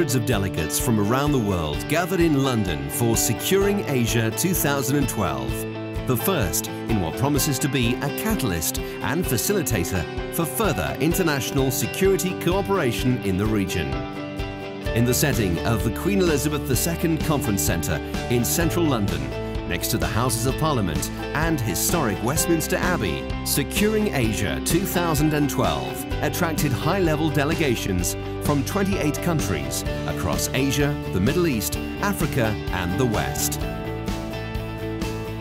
Hundreds of delegates from around the world gathered in London for Securing Asia 2012, the first in what promises to be a catalyst and facilitator for further international security cooperation in the region. In the setting of the Queen Elizabeth II Conference Centre in central London, next to the Houses of Parliament and historic Westminster Abbey, Securing Asia 2012 attracted high-level delegations from 28 countries across Asia, the Middle East, Africa and the West.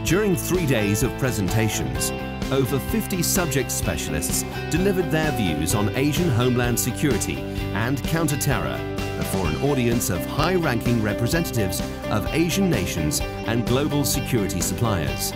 During 3 days of presentations, over 50 subject specialists delivered their views on Asian homeland security and counter-terror before an audience of high-ranking representatives of Asian nations and global security suppliers.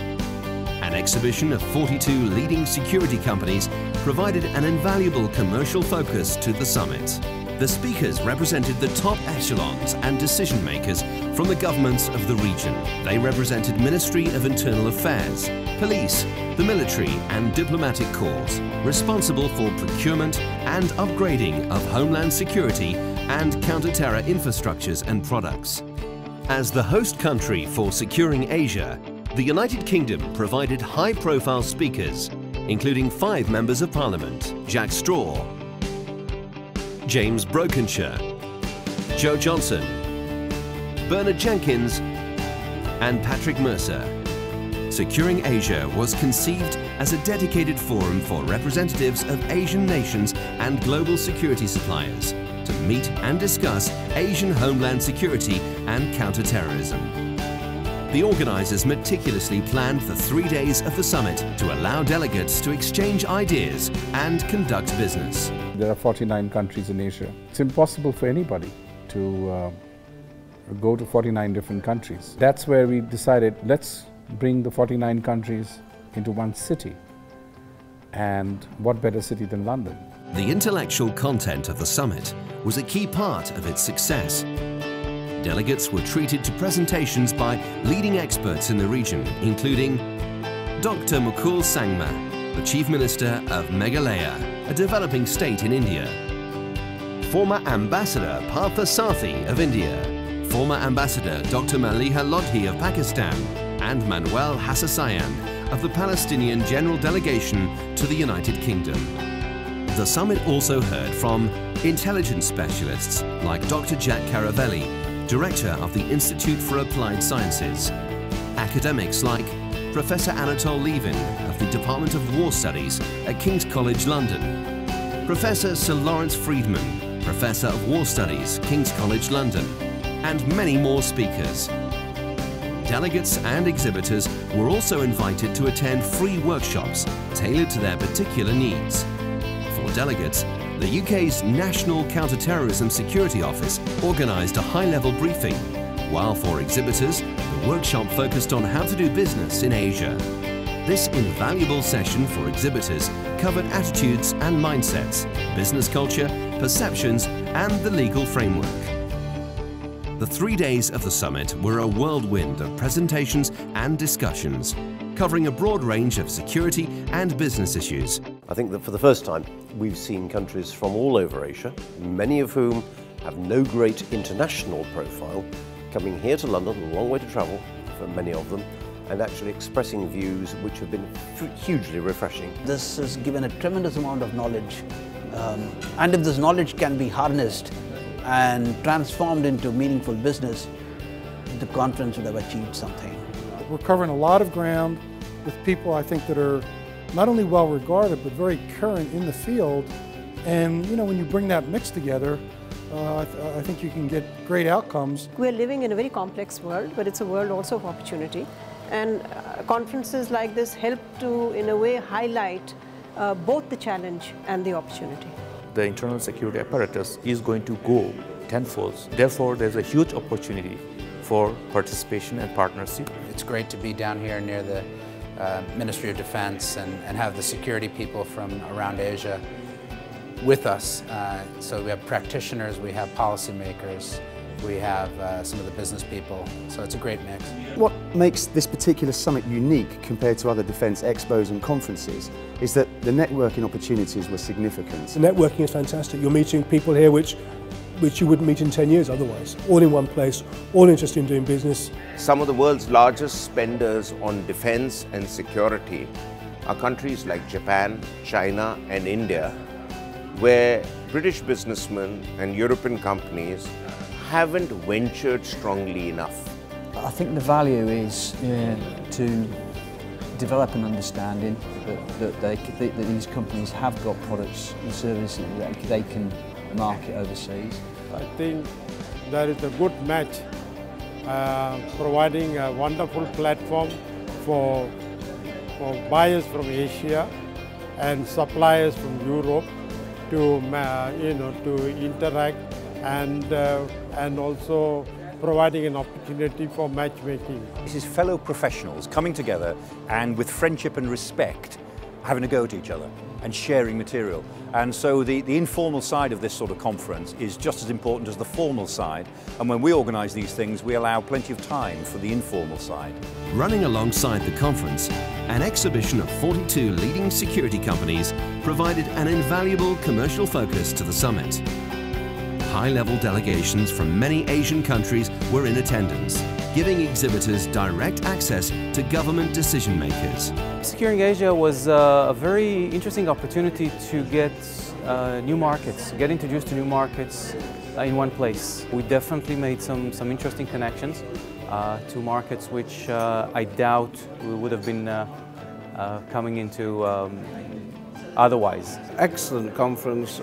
An exhibition of 42 leading security companies provided an invaluable commercial focus to the summit. The speakers represented the top echelons and decision makers from the governments of the region. They represented Ministry of Internal Affairs, police, the military and diplomatic corps, responsible for procurement and upgrading of homeland security and counter-terror infrastructures and products. As the host country for Securing Asia, the United Kingdom provided high-profile speakers, including 5 members of Parliament: Jack Straw, James Brokenshire, Joe Johnson, Bernard Jenkins and Patrick Mercer. Securing Asia was conceived as a dedicated forum for representatives of Asian nations and global security suppliers to meet and discuss Asian homeland security and counter-terrorism. The organisers meticulously planned the 3 days of the summit to allow delegates to exchange ideas and conduct business. There are 49 countries in Asia. It's impossible for anybody to go to 49 different countries. That's where we decided, let's bring the 49 countries into one city. And what better city than London? The intellectual content of the summit was a key part of its success. Delegates were treated to presentations by leading experts in the region, including Dr. Mukul Sangma, the Chief Minister of Meghalaya, a developing state in India, former Ambassador Partha Sathi of India, former Ambassador Dr. Maliha Lodhi of Pakistan, and Manuel Hassasayan of the Palestinian General Delegation to the United Kingdom. The summit also heard from intelligence specialists like Dr. Jack Caravelli, Director of the Institute for Applied Sciences, academics like Professor Anatole Levin of the Department of War Studies at King's College London, Professor Sir Lawrence Freedman, Professor of War Studies, King's College London, and many more speakers. Delegates and exhibitors were also invited to attend free workshops tailored to their particular needs. For delegates, the UK's National Counter-Terrorism Security Office organised a high-level briefing, while for exhibitors, the workshop focused on how to do business in Asia. This invaluable session for exhibitors covered attitudes and mindsets, business culture, perceptions and the legal framework. The 3 days of the summit were a whirlwind of presentations and discussions, covering a broad range of security and business issues. I think that for the first time, we've seen countries from all over Asia, many of whom have no great international profile, coming here to London, a long way to travel for many of them, and actually expressing views which have been hugely refreshing. This has given a tremendous amount of knowledge, and if this knowledge can be harnessed and transformed into meaningful business, the conference would have achieved something. We're covering a lot of ground with people I think that are not only well regarded but very current in the field, and you know, when you bring that mix together, I think you can get great outcomes. We're living in a very complex world, but it's a world also of opportunity, and conferences like this help to, in a way, highlight both the challenge and the opportunity. The internal security apparatus is going to go tenfold. Therefore, there's a huge opportunity for participation and partnership. It's great to be down here near the Ministry of Defense and have the security people from around Asia with us. So we have practitioners, we have policymakers, we have some of the business people, so it's a great mix. What makes this particular summit unique compared to other defence expos and conferences is that the networking opportunities were significant. The networking is fantastic. You're meeting people here which which you wouldn't meet in 10 years otherwise. All in one place, all interested in doing business. Some of the world's largest spenders on defense and security are countries like Japan, China and India, where British businessmen and European companies haven't ventured strongly enough. I think the value is to develop an understanding that these companies have got products and services that they can market overseas. I think there is a good match, providing a wonderful platform for buyers from Asia and suppliers from Europe to to interact and also providing an opportunity for matchmaking. This is fellow professionals coming together and with friendship and respect having a go at each other and sharing material. And so the informal side of this sort of conference is just as important as the formal side. And when we organise these things, we allow plenty of time for the informal side. Running alongside the conference, an exhibition of 42 leading security companies provided an invaluable commercial focus to the summit. High-level delegations from many Asian countries were in attendance, giving exhibitors direct access to government decision makers. Securing Asia was a very interesting opportunity to get new markets, get introduced to new markets in one place. We definitely made some interesting connections to markets which I doubt we would have been coming into otherwise. Excellent conference,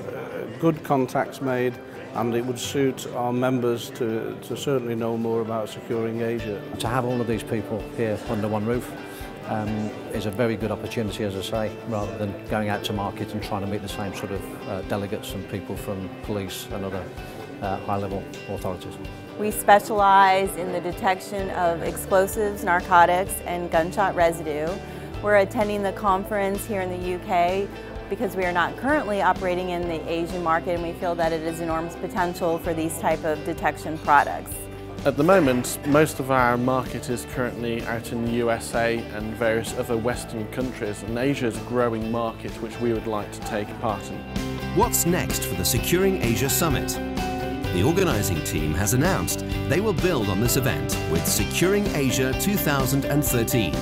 good contacts made, and it would suit our members to certainly know more about Securing Asia. To have all of these people here under one roof is a very good opportunity, as I say, rather than going out to market and trying to meet the same sort of delegates and people from police and other high-level authorities. We specialize in the detection of explosives, narcotics, and gunshot residue. We're attending the conference here in the UK because we are not currently operating in the Asian market, and we feel that it is enormous potential for these type of detection products. At the moment, most of our market is currently out in the USA and various other Western countries, and Asia is a growing market which we would like to take part in. What's next for the Securing Asia Summit? The organising team has announced they will build on this event with Securing Asia 2013,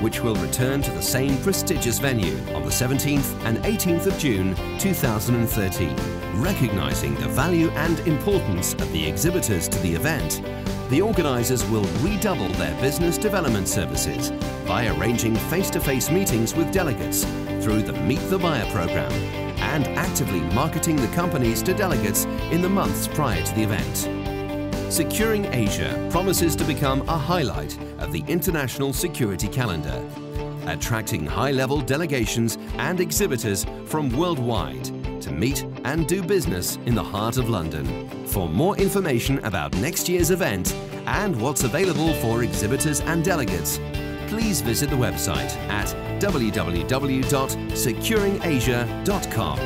which will return to the same prestigious venue on the 17th and 18th of June 2013. Recognising the value and importance of the exhibitors to the event, the organisers will redouble their business development services by arranging face-to-face meetings with delegates through the Meet the Buyer programme and actively marketing the companies to delegates in the months prior to the event. Securing Asia promises to become a highlight of the international security calendar, attracting high-level delegations and exhibitors from worldwide to meet and do business in the heart of London. For more information about next year's event and what's available for exhibitors and delegates, please visit the website at www.securingasia.com.